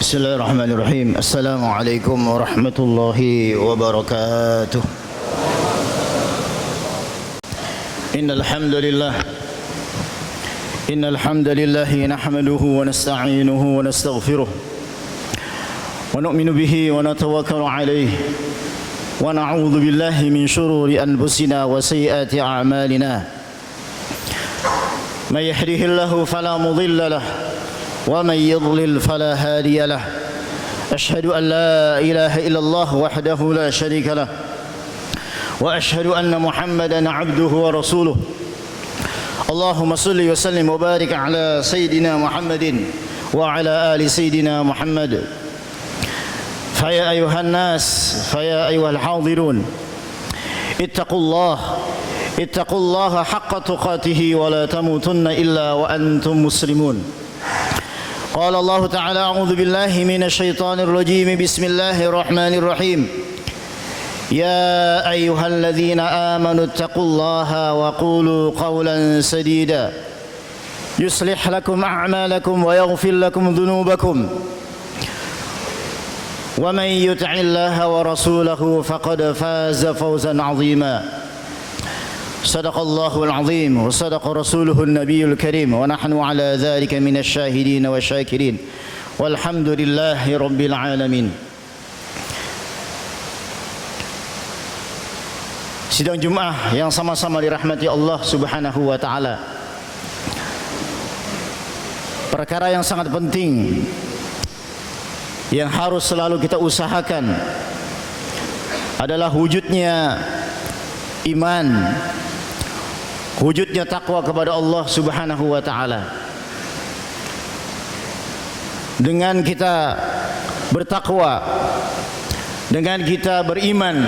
Bismillahirrahmanirrahim. Assalamualaikum warahmatullahi wabarakatuh. Innal hamdalillah nahmaduhu wa nasta'inuhu wa nastaghfiruh wa nu'minu bihi wa natawakkalu alayhi wa na'udzu billahi min shururi anfusina wa sayyiati a'malina. May yahdihillahu fala mudilla lahu ومن يضلل فلا هادي له أشهد أن لا إله إلا الله وحده لا شريك له وأشهد أن محمدا عبده ورسوله اللهم صل وسلم وبارك على سيدنا محمد وعلى آل سيدنا محمد فيا أيها الناس فيا أيها الحاضرون اتقوا الله حق تقاته ولا تموتن إلا وأنتم مسلمون. قال الله تعالى أعوذ بالله من الشيطان الرجيم بسم الله الرحمن الرحيم يا أيها الذين آمنوا اتقوا الله وقولوا قولا سديدا يصلح لكم أعمالكم ويغفر لكم ذنوبكم ومن يطع الله ورسوله فقد فاز فوزا عظيما صدق الله العظيم وصدق رسوله النبي الكريم ونحن على ذلك من الشاهدين والشاكرين والحمد لله رب العالمين. Sidang Jumat yang sama-sama dirahmati Allah Subhanahu wa taala. Perkara yang sangat penting yang harus selalu kita usahakan adalah wujudnya iman, wujudnya takwa kepada Allah Subhanahu wa taala. Dengan kita bertakwa, dengan kita beriman,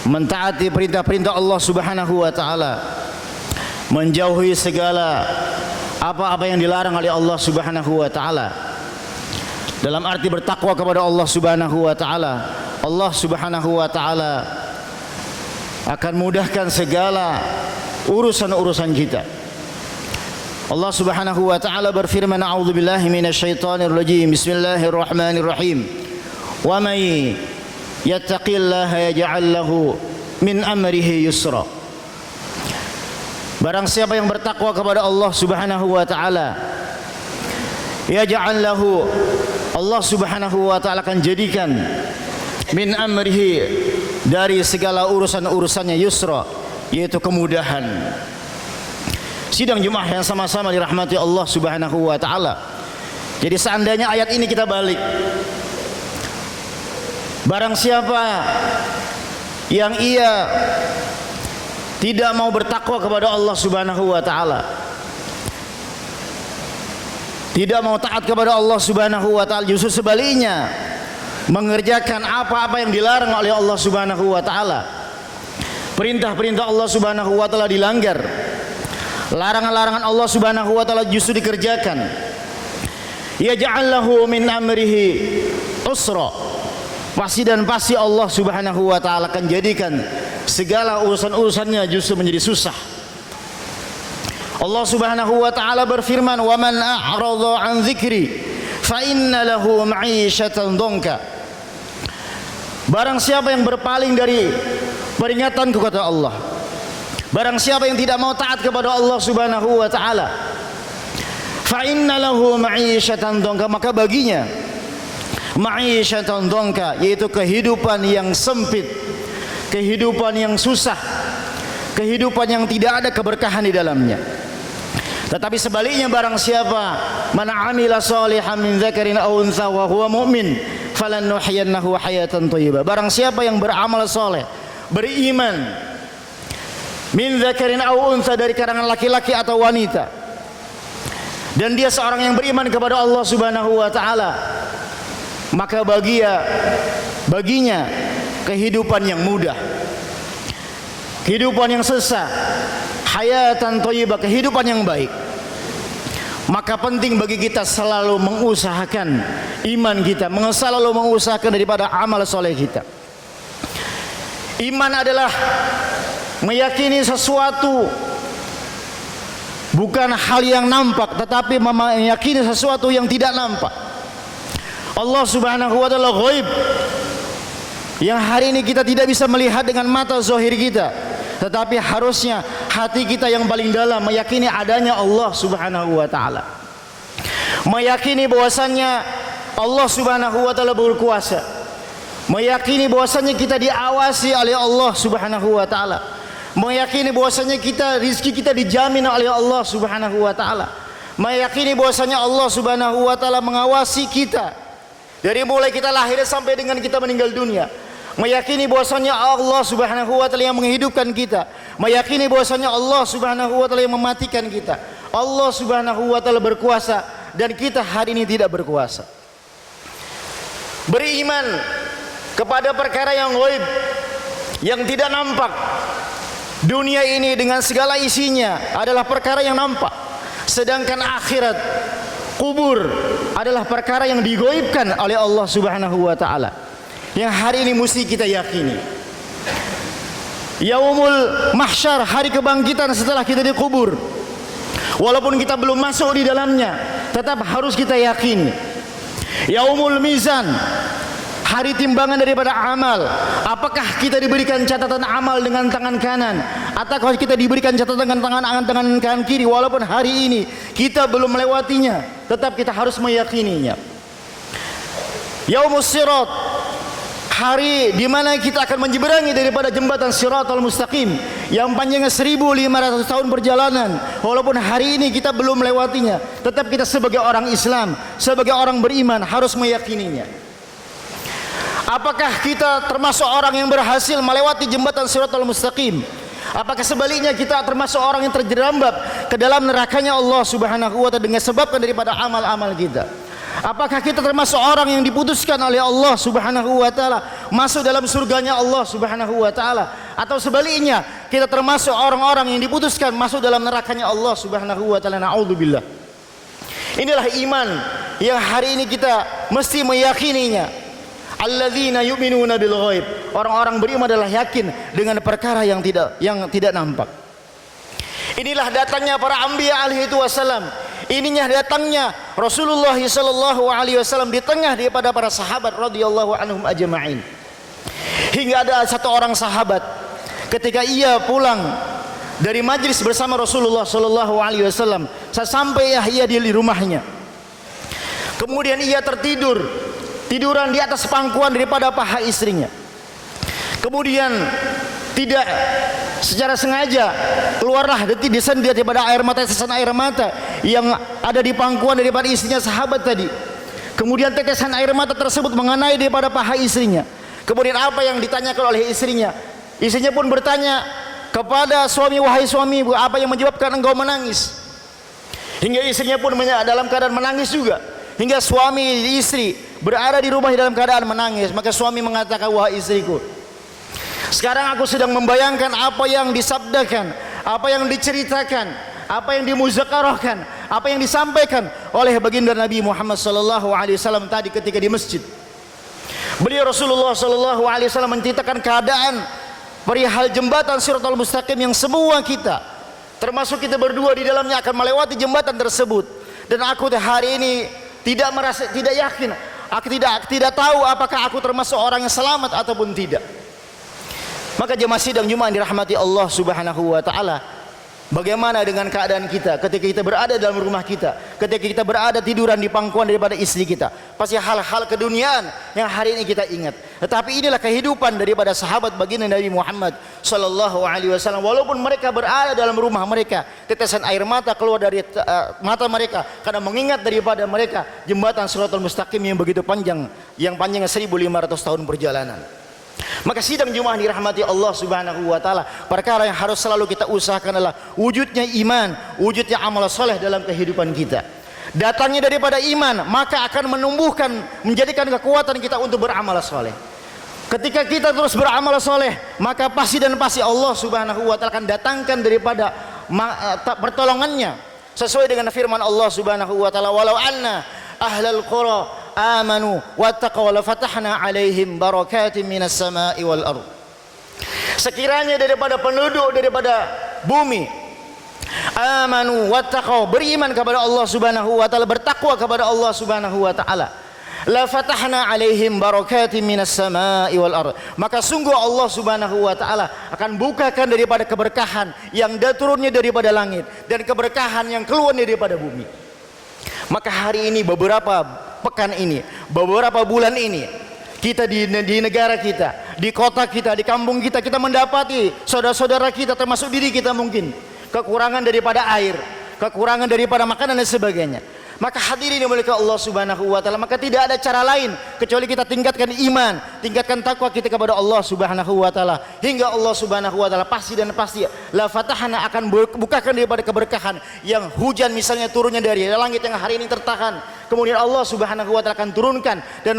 mentaati perintah-perintah Allah Subhanahu wa taala, menjauhi segala apa-apa yang dilarang oleh Allah Subhanahu wa taala. Dalam arti bertakwa kepada Allah Subhanahu wa taala, Allah Subhanahu wa taala akan mudahkan segala urusan-urusan kita. Allah Subhanahu wa taala berfirman, a'udzubillahi minasyaitonir rajim. Bismillahirrahmanirrahim. Wa may yattaqillaha yaj'al lahu min amrihi yusra. Barang siapa yang bertakwa kepada Allah Subhanahu wa taala, yaj'al lahu, Allah Subhanahu wa taala akan jadikan min amrihi, dari segala urusan-urusannya yusra, yaitu kemudahan. Sidang Jumat yang sama-sama dirahmati Allah Subhanahu wa taala. Jadi seandainya ayat ini kita balik, barang siapa yang ia tidak mau bertakwa kepada Allah Subhanahu wa taala, tidak mau taat kepada Allah Subhanahu wa taala, justru sebaliknya mengerjakan apa-apa yang dilarang oleh Allah Subhanahu wa taala. Perintah-perintah Allah Subhanahu wa taala dilanggar, larangan-larangan Allah Subhanahu wa taala justru dikerjakan. Yaj'al lahu min amrihi usra. Pasti dan pasti Allah Subhanahu wa taala akan jadikan segala urusan-urusannya justru menjadi susah. Allah Subhanahu wa taala berfirman, "Wa man a'rada 'an dzikri fa inna lahu ma'isyatan dhanka." Barang siapa yang berpaling dari peringatanku, kata Allah, barang siapa yang tidak mau taat kepada Allah Subhanahu wa taala, fa inna lahu ma'isyatan dhanka, maka baginya ma'isyatan dhanka, yaitu kehidupan yang sempit, kehidupan yang susah, kehidupan yang tidak ada keberkahan di dalamnya. Tetapi sebaliknya, barang siapa man 'amila shalihan min dzakarin aw untha wa huwa mu'min falannuhyiyannahu hayatan thayyibah. Barang siapa yang beramal saleh, beriman, min dzakarin aw untha, dari kalangan laki-laki atau wanita, dan dia seorang yang beriman kepada Allah Subhanahu wa taala, maka baginya kehidupan yang mudah, kehidupan yang sesat, hayatan thayyibah, kehidupan yang baik. Maka penting bagi kita selalu mengusahakan iman kita, selalu mengusahakan daripada amal soleh kita. Iman adalah meyakini sesuatu bukan hal yang nampak, tetapi meyakini sesuatu yang tidak nampak. Allah Subhanahu wa taala ghaib, yang hari ini kita tidak bisa melihat dengan mata zahir kita, tetapi harusnya hati kita yang paling dalam meyakini adanya Allah Subhanahu wa taala, meyakini bahwasannya Allah Subhanahu wa taala berkuasa, meyakini bahwasannya kita diawasi oleh Allah Subhanahu wa taala, meyakini bahwasannya rizki kita dijamin oleh Allah Subhanahu wa taala, meyakini bahwasannya Allah Subhanahu wa taala mengawasi kita dari mulai kita lahir sampai dengan kita meninggal dunia, meyakini bahwasannya Allah Subhanahu wa taala yang menghidupkan kita, meyakini bahwasannya Allah Subhanahu wa taala yang mematikan kita. Allah Subhanahu wa taala berkuasa dan kita hari ini tidak berkuasa. Beriman kepada perkara yang ghaib, yang tidak nampak. Dunia ini dengan segala isinya adalah perkara yang nampak, sedangkan akhirat, kubur adalah perkara yang digaibkan oleh Allah Subhanahu wa taala, yang hari ini mesti kita yakini. Yaumul mahsyar, hari kebangkitan setelah kita dikubur, walaupun kita belum masuk di dalamnya, tetap harus kita yakini. Yaumul mizan, hari timbangan daripada amal. Apakah kita diberikan catatan amal dengan tangan kanan, ataukah kita diberikan catatan dengan tangan kanan kiri? Walaupun hari ini kita belum melewatinya, tetap kita harus meyakininya. Yaumus sirat, hari di mana kita akan menyeberangi daripada jembatan Siratal Mustaqim yang panjangnya 1500 tahun perjalanan. Walaupun hari ini kita belum melewatinya, tetap kita sebagai orang Islam, sebagai orang beriman harus meyakininya. Apakah kita termasuk orang yang berhasil melewati jembatan Siratal Mustaqim? Apakah sebaliknya kita termasuk orang yang terjerambab ke dalam nerakanya Allah Subhanahu wa taala dengan sebabkan daripada amal-amal kita? Apakah kita termasuk orang yang diputuskan oleh Allah Subhanahu wa taala masuk dalam surganya Allah Subhanahu wa taala, atau sebaliknya kita termasuk orang-orang yang diputuskan masuk dalam nerakanya Allah Subhanahu wa taala? Na'udzubillah. Inilah iman yang hari ini kita mesti meyakininya. Alladzina yu'minuna bil ghaib, orang-orang beriman adalah yakin dengan perkara yang tidak nampak. Inilah datangnya para anbiya alaihi wasallam. Ininya datangnya Rasulullah sallallahu alaihi wasallam di tengah daripada para sahabat radhiyallahu anhum ajma'in. Hingga ada satu orang sahabat ketika ia pulang dari majlis bersama Rasulullah sallallahu alaihi wasallam, sampai ia di rumahnya. Kemudian ia tiduran di atas pangkuan daripada paha istrinya. Kemudian tidak secara sengaja keluarlah detik-detik daripada tetesan air mata yang ada di pangkuan daripada istrinya sahabat tadi. Kemudian tetesan air mata tersebut mengenai daripada paha istrinya. Kemudian apa yang ditanyakan oleh istrinya? Istrinya pun bertanya kepada suami, wahai suami, apa yang menyebabkan engkau menangis? Hingga istrinya pun dalam keadaan menangis juga. Hingga suami istri berada di rumah dalam keadaan menangis. Maka suami mengatakan, wahai istriku, sekarang aku sedang membayangkan apa yang disabdakan, apa yang diceritakan, apa yang dimuzakarahkan, apa yang disampaikan oleh baginda Nabi Muhammad sallallahu alaihi wasallam tadi ketika di masjid. Beliau Rasulullah sallallahu alaihi wasallam menceritakan keadaan perihal jembatan Siratal Mustaqim yang semua kita, termasuk kita berdua di dalamnya, akan melewati jembatan tersebut. Dan aku hari ini tidak yakin, aku tidak tahu apakah aku termasuk orang yang selamat ataupun tidak. Maka jemaah sidang Jumat dirahmati Allah Subhanahu wa taala, bagaimana dengan keadaan kita ketika kita berada dalam rumah kita, ketika kita berada tiduran di pangkuan daripada istri kita? Pasti hal-hal keduniaan yang hari ini kita ingat. Tetapi inilah kehidupan daripada sahabat baginda Nabi Muhammad sallallahu alaihi wasallam. Walaupun mereka berada dalam rumah mereka, tetesan air mata keluar dari mata mereka karena mengingat daripada mereka jembatan Siratal Mustaqim yang begitu panjang, yang panjangnya 1500 tahun perjalanan. Maka sidang Jumat dirahmati Allah Subhanahu wa taala, perkara yang harus selalu kita usahakan adalah wujudnya iman, wujudnya amal soleh dalam kehidupan kita. Datangnya daripada iman, maka akan menumbuhkan, menjadikan kekuatan kita untuk beramal soleh. Ketika kita terus beramal soleh, maka pasti Allah Subhanahu wa taala akan datangkan daripada pertolongannya, sesuai dengan firman Allah Subhanahu wa taala, walau anna ahlal qura amanu wattaqaw la fatahna alaihim barakatin minas sama'i wal ardh. Sekiranya daripada penduduk daripada bumi amanu wattaqaw, beriman kepada Allah Subhanahu wa taala, bertakwa kepada Allah Subhanahu wa taala, la fatahna alaihim barakatim minas samai wal ard. Maka sungguh Allah Subhanahu wa taala akan bukakan daripada keberkahan yang turunnya daripada langit dan keberkahan yang keluar daripada bumi. Maka hari ini, beberapa pekan ini, beberapa bulan ini, kita di negara kita, di kota kita, di kampung kita, kita mendapati saudara-saudara kita termasuk diri kita mungkin kekurangan daripada air, kekurangan daripada makanan dan sebagainya. Maka hadirin yang dimuliakan Allah Subhanahu wa taala, maka tidak ada cara lain kecuali kita tingkatkan iman, tingkatkan takwa kita kepada Allah Subhanahu wa taala, hingga Allah Subhanahu wa taala pasti dan pasti la fatahana akan bukakan daripada keberkahan yang hujan misalnya turunnya dari langit yang hari ini tertahan, kemudian Allah Subhanahu wa taala akan turunkan, dan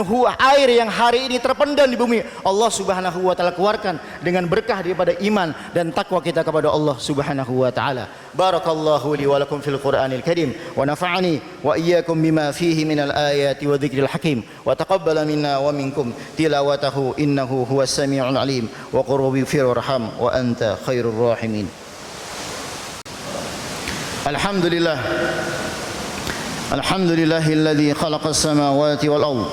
air yang hari ini terpendam di bumi Allah Subhanahu wa taala keluarkan dengan berkah daripada iman dan takwa kita kepada Allah Subhanahu wa taala. Barakallahu li wa lakum fil Qur'anil Karim wa nafa'ani wa iyyakum bima fihi minal ayati wa dzikril hakim wa taqabbala minna wa minkum tilawatahu innahu huwas samiul alim wa qur rabbighfir warham wa anta khairur rahimin. Alhamdulillah. Alhamdulillahilladzi khalaqas samawati wal ard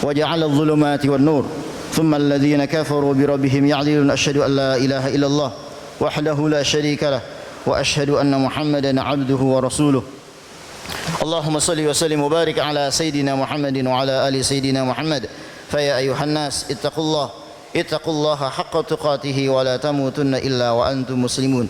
wa ja'ala adh-dhulumati wan nur thumma alladhina kafaru bi rabbihim ya'dilun asyhadu an la ilaha illallah wahdahu la syarika lah wa asyhadu anna Muhammadan 'abduhu wa rasuluh. Allahumma salli wa sallim wa barik ala sayyidina Muhammadin wa ala ali sayyidina Muhammad. Fa ya ayuhan nas ittaqullaha haqqa tuqatih wa la tamutunna illa wa antum muslimun.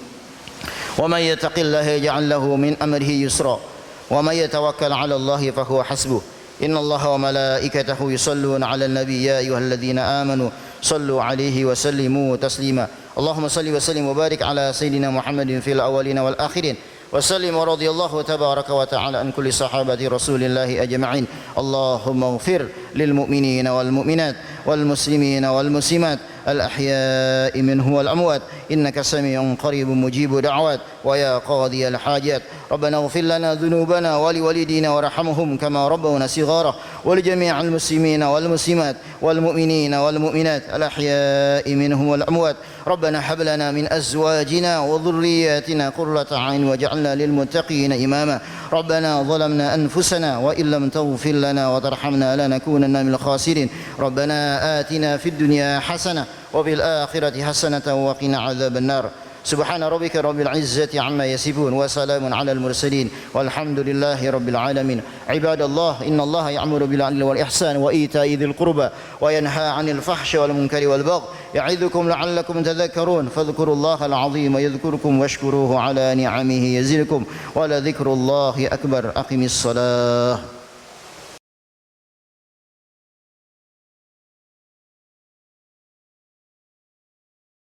Wa may yattaqillaha yaj'al lahu min amrihi yusra wa may yatawakkal 'ala Allahi fa huwa hasbuh. Inna Allaha wa malaikatahu yusalluna 'alan nabiy ya ayyuhalladzina amanu sallu 'alaihi wa sallimu taslima. Allahumma salli wa sallim wa barik ala sayyidina Muhammadin fil awwalin wal akhirin wa sallim wa radiyallahu tabaraka wa ta'ala an kulli sahabati rasulillahi ajma'in. Allahumma ighfir lil mu'minina wal mu'minat wal muslimina wal muslimat al ahya'i minhum wal amwat innaka sami'un qaribun mujibud da'wat wa ya qadiyal hajat. Rabbana ighfir lana dhunubana wa li walidina warhamhum kama rabbawna shighara wa li jami'il muslimina wal muslimat wal mu'minina wal mu'minat al ahya'i minhum wal amwat. ربنا هب لنا من أزواجنا وذرياتنا قرة أعين واجعلنا للمتقين إماما. ربنا ظلمنا أنفسنا وإن لم تغفر لنا وترحمنا لنكونن من الخاسرين. ربنا آتنا في الدنيا حسنة وفي الآخرة حسنة وقنا عذاب النار. سبحان ربك رب العزة عما يصفون وسلام على المرسلين والحمد لله رب العالمين. عباد الله إن الله يأمر بالعدل والإحسان وإيتاء ذي القربى وينهى عن الفحش والمنكر والبغي يعظكم لعلكم تذكرون فاذكروا الله العظيم يذكركم واشكروه على نعمه يزدكم ولذكر الله أكبر. أقم الصلاة.